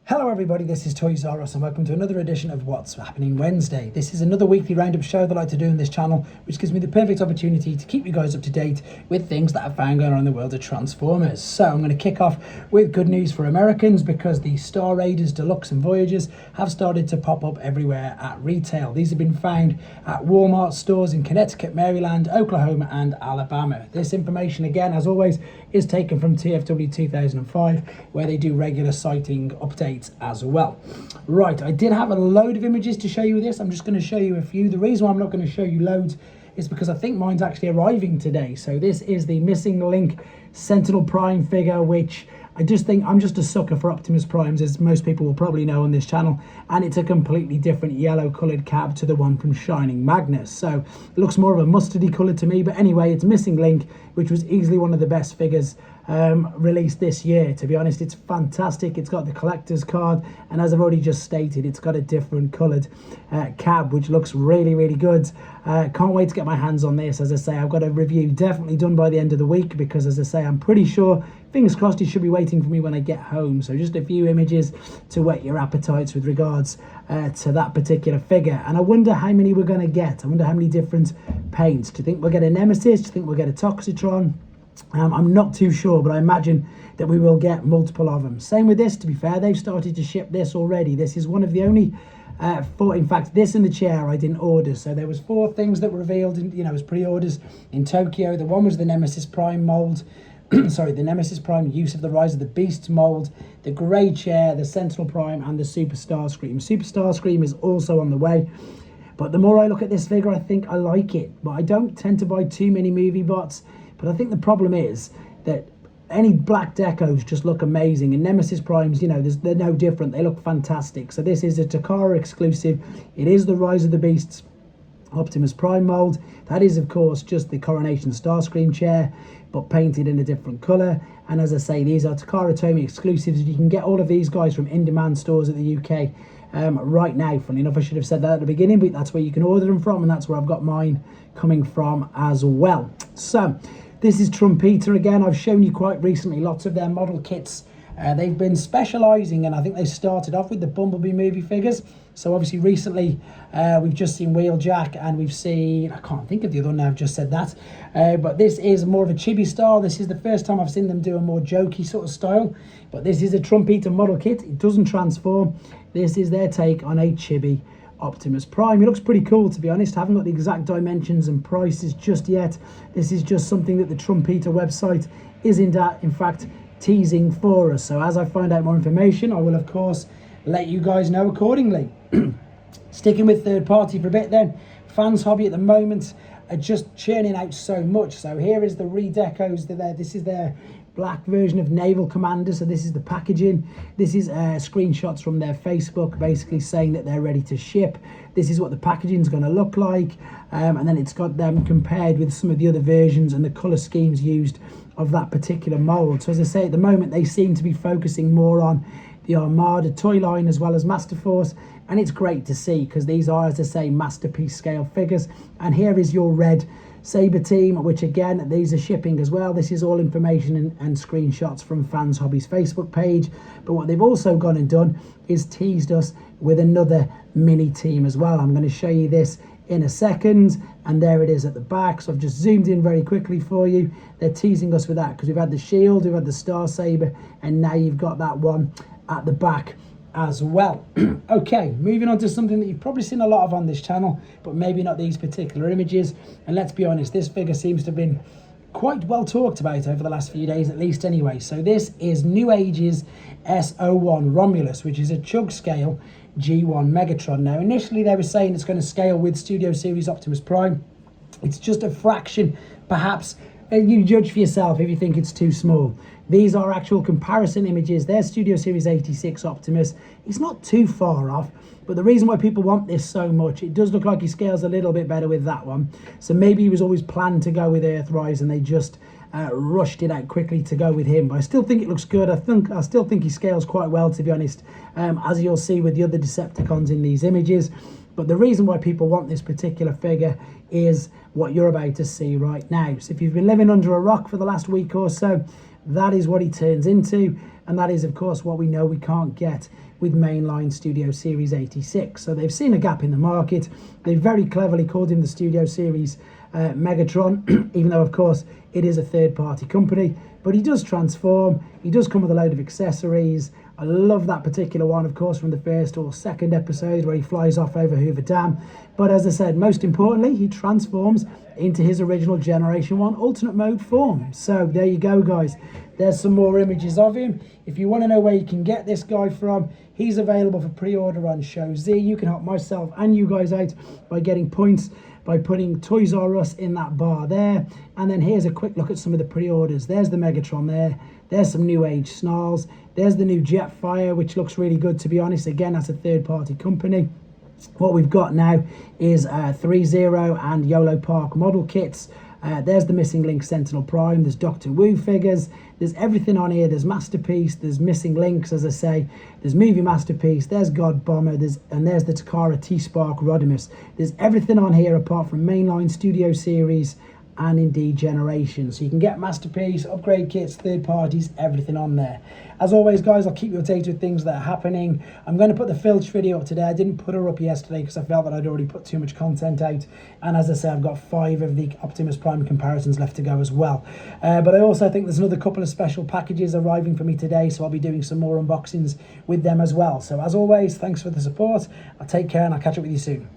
Hello everybody, this is Toys R Us and welcome to another edition of What's Happening Wednesday. This is another weekly roundup show that I like to do in this channel, which gives me the perfect opportunity to keep you guys up to date with things that I've found going on in the world of Transformers. So I'm going to kick off with good news for Americans because the Star Raiders Deluxe and Voyagers have started to pop up everywhere at retail. These have been found at Walmart stores in Connecticut, Maryland, Oklahoma and Alabama. This information again, as always, is taken from TFW 2005, where they do regular sighting updates as well. Right, I did have a load of images to show you with this. I'm just going to show you a few. The reason why I'm not going to show you loads is because I think mine's actually arriving today. So this is the Missing Link Sentinel Prime figure, which I just think I'm just a sucker for Optimus Primes, as most people will probably know on this channel, and it's a completely different yellow coloured cab to the one from Shining Magnus. So it looks more of a mustardy colour to me, but anyway, it's Missing Link, which was easily one of the best figures released this year. To be honest, it's fantastic. It's got the collector's card, and as I've already just stated, it's got a different coloured cab, which looks really good. Can't wait to get my hands on this. As I say, I've got a review definitely done by the end of the week, because as I say, I'm pretty sure, fingers crossed, it should be waiting for me when I get home. So just a few images to whet your appetites with regards to that particular figure. And I wonder how many we're going to get. I wonder how many different paints. Do you think we'll get a Nemesis? Do you think we'll get a Toxitron? I'm not too sure, but I imagine that we will get multiple of them. Same with this, to be fair, they've started to ship this already. This is one of the only four, in fact, this and the chair I didn't order. So there was 4 things that were revealed in, as pre-orders in Tokyo. The one was the Nemesis Prime mold, sorry, the Nemesis Prime use of the Rise of the Beasts mold, the grey chair, the Sentinel Prime, and the Super Starscream. Super Starscream is also on the way. But the more I look at this figure, I think I like it. But I don't tend to buy too many movie bots. But I think the problem is that any black decos just look amazing, and Nemesis Primes, they're no different. They look fantastic. So this is a Takara exclusive. It is the Rise of the Beasts Optimus Prime mold. That is, of course, just the Coronation Starscream chair, but painted in a different colour. And as I say, these are Takara Tomy exclusives. You can get all of these guys from in-demand stores at the UK right now. Funny enough, I should have said that at the beginning, but that's where you can order them from, and that's where I've got mine coming from as well. So this is Trumeter again. I've shown you quite recently lots of their model kits. They've been specialising, and I think they started off with the Bumblebee movie figures. So obviously recently we've just seen Wheeljack, and we've seen, I can't think of the other one now, I've just said that. But this is more of a chibi style. This is the first time I've seen them do a more jokey sort of style. But this is a Trumeter model kit. It doesn't transform. This is their take on a chibi Optimus Prime. It looks pretty cool, to be honest. I haven't got the exact dimensions and prices just yet. This is just something that the Trumeter website is in fact teasing for us. So as I find out more information, I will of course let you guys know accordingly. Sticking with third party for a bit then, Fans Hobby at the moment are just churning out so much. So here is the redecos. This is their black version of Naval Commander. So this is the packaging. This is screenshots from their Facebook, basically saying that they're ready to ship. This is what the packaging is going to look like, and then it's got them compared with some of the other versions and the color schemes used of that particular mold. So as I say, at the moment they seem to be focusing more on the Armada toy line as well as Master Force, and it's great to see, because these are, as I say, masterpiece scale figures. And here is your red Saber team, which again, these are shipping as well. This is all information and screenshots from Fans Hobby's Facebook page. But what they've also gone and done is teased us with another mini team as well. I'm going to show you this in a second, and there it is at the back. So I've just zoomed in very quickly for you. They're teasing us with that because we've had the Shield, we've had the Star Saber, and now you've got that one at the back as well. Okay, moving on to something that you've probably seen a lot of on this channel, but maybe not these particular images. And let's be honest, this figure seems to have been quite well talked about over the last few days, at least anyway. So this is Newage's S01 Romulus, which is a chug scale G1 Megatron. Now initially they were saying it's going to scale with Studio Series Optimus Prime. It's just a fraction, perhaps. You judge for yourself if you think it's too small. These are actual comparison images. There's Studio Series 86 Optimus. He's not too far off, but the reason why people want this so much, it does look like he scales a little bit better with that one. So maybe he was always planned to go with Earthrise and they just rushed it out quickly to go with him. But I still think it looks good. I still think he scales quite well, to be honest, as you'll see with the other Decepticons in these images. But the reason why people want this particular figure is what you're about to see right now. So if you've been living under a rock for the last week or so, that is what he turns into, and that is of course what we know we can't get with mainline Studio Series 86. So they've seen a gap in the market. They very cleverly called him the Studio Series Megatron, even though of course it is a third-party company, but he does transform. He does come with a load of accessories. I love that particular one, of course, from the first or second episode where he flies off over Hoover Dam. But as I said, most importantly, he transforms into his original Generation 1 alternate mode form. So there you go, guys. There's some more images of him. If you want to know where you can get this guy from, he's available for pre-order on Show Z. You can help myself and you guys out by getting points by putting Toys R Us in that bar there. And then here's a quick look at some of the pre-orders. There's the Megatron there. There's some New Age Snarls. There's the new Jetfire, which looks really good, to be honest. Again, that's a third-party company. What we've got now is 3-0 and YOLO Park model kits. There's the Missing Link Sentinel Prime. There's Doctor Wu figures. There's everything on here. There's Masterpiece. There's Missing Links, as I say. There's Movie Masterpiece. There's God Bomber. And there's the Takara T-Spark Rodimus. There's everything on here apart from mainline Studio Series and indeed Generation. So you can get Masterpiece, upgrade kits, third parties, everything on there. As always, guys, I'll keep you updated with things that are happening. I'm going to put the Filch video up today. I didn't put her up yesterday because I felt that I'd already put too much content out. And as I say, I've got 5 of the Optimus Prime comparisons left to go as well. But I also think there's another couple of special packages arriving for me today, so I'll be doing some more unboxings with them as well. So as always, thanks for the support. I'll take care and I'll catch up with you soon.